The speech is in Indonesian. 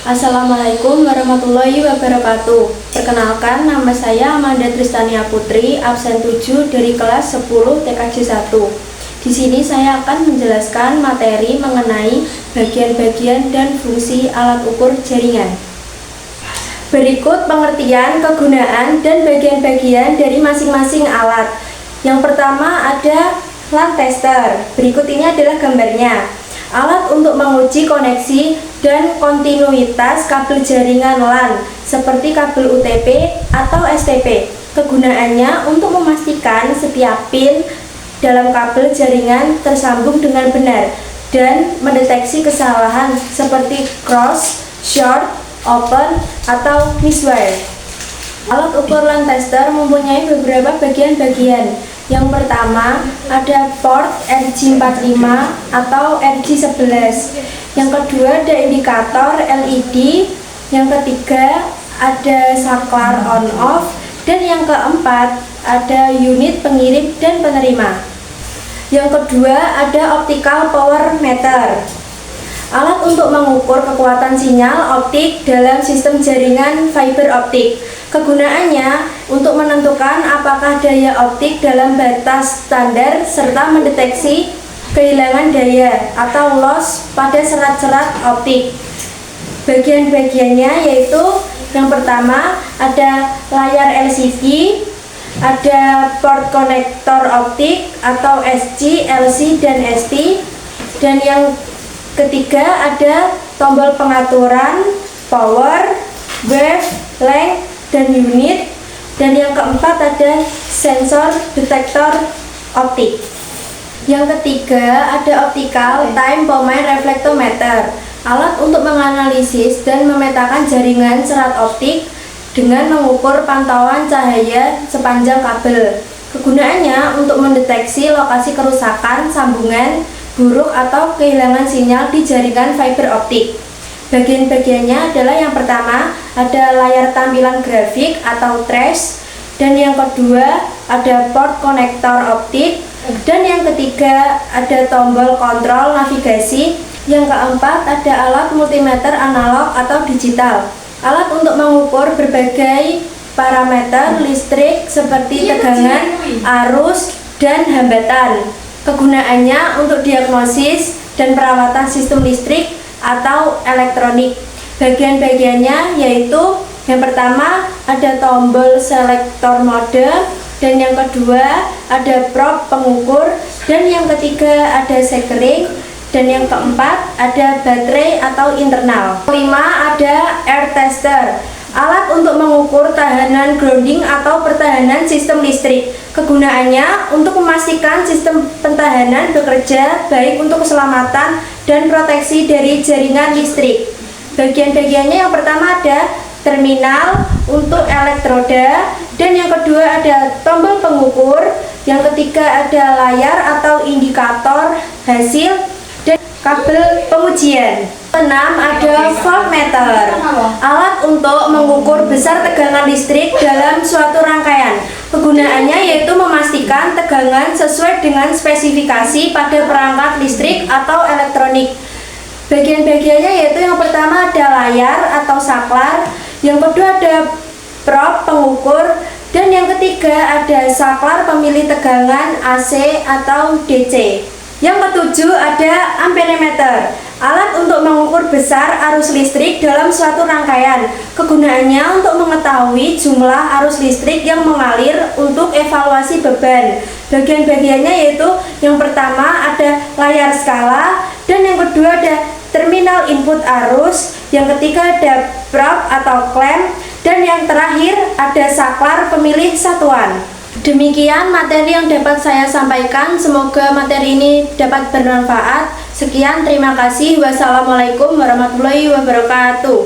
Assalamualaikum warahmatullahi wabarakatuh. Perkenalkan, nama saya Amanda Tristania Putri, absen 7 dari kelas 10 TKJ 1. Di sini saya akan menjelaskan materi mengenai bagian-bagian dan fungsi alat ukur jaringan. Berikut pengertian, kegunaan, dan bagian-bagian dari masing-masing alat. Yang pertama ada LAN tester. Berikut ini adalah gambarnya. Alat untuk menguji koneksi dan kontinuitas kabel jaringan LAN seperti kabel UTP atau STP. Kegunaannya untuk memastikan setiap pin dalam kabel jaringan tersambung dengan benar dan mendeteksi kesalahan seperti cross, short, open, atau miswire. Alat ukur LAN tester mempunyai beberapa bagian-bagian. Yang pertama ada port RJ45 atau RJ11. Yang kedua ada indikator LED. Yang ketiga ada saklar on off. Dan yang keempat ada unit pengirim dan penerima. Yang kedua ada optical power meter. Alat untuk mengukur kekuatan sinyal optik dalam sistem jaringan fiber optik. Kegunaannya untuk menentukan apakah daya optik dalam batas standar serta mendeteksi kehilangan daya atau loss pada serat-serat optik. Bagian-bagiannya yaitu yang pertama ada layar LCD, ada port konektor optik atau SC, LC, dan ST, dan yang ketiga ada tombol pengaturan, power, wave, length, dan unit, dan yang keempat ada sensor detektor optik. Yang ketiga ada optical time domain reflectometer, alat untuk menganalisis dan memetakan jaringan serat optik dengan mengukur pantauan cahaya sepanjang kabel. Kegunaannya untuk mendeteksi lokasi kerusakan sambungan buruk atau kehilangan sinyal di jaringan fiber optik. Bagian-bagiannya adalah yang pertama ada layar tampilan grafik atau trace, dan yang kedua ada port konektor optik, dan yang ketiga ada tombol kontrol navigasi. Yang keempat ada alat multimeter analog atau digital, alat untuk mengukur berbagai parameter listrik seperti tegangan, arus, dan hambatan. Kegunaannya untuk diagnosis dan perawatan sistem listrik atau elektronik. Bagian-bagiannya yaitu yang pertama ada tombol selektor mode, dan yang kedua ada probe pengukur, dan yang ketiga ada sekering, dan yang keempat ada baterai atau internal. Kelima ada air tester, alat untuk mengukur tahanan grounding atau pertahanan sistem listrik. Kegunaannya untuk memastikan sistem pentahanan bekerja baik untuk keselamatan dan proteksi dari jaringan listrik. Bagian-bagiannya yang pertama ada terminal untuk elektroda, dan yang kedua ada tombol pengukur, yang ketiga ada layar atau indikator hasil, dan kabel pengujian. 6 ada voltmeter, alat untuk mengukur besar tegangan listrik dalam suatu rangkaian. Kegunaannya yaitu memastikan tegangan sesuai dengan spesifikasi pada perangkat listrik atau elektronik. Bagian-bagiannya yaitu yang pertama ada layar atau saklar, yang kedua ada probe pengukur, dan yang ketiga ada saklar pemilih tegangan AC atau DC. Yang ketujuh ada amperemeter, alat untuk mengukur besar arus listrik dalam suatu rangkaian. Kegunaannya untuk mengetahui jumlah arus listrik yang mengalir untuk evaluasi beban. Bagian-bagiannya yaitu yang pertama ada layar skala, dan yang kedua ada terminal input arus, yang ketiga ada probe atau clamp, dan yang terakhir ada saklar pemilih satuan. Demikian materi yang dapat saya sampaikan, semoga materi ini dapat bermanfaat. Sekian, terima kasih. Wassalamualaikum warahmatullahi wabarakatuh.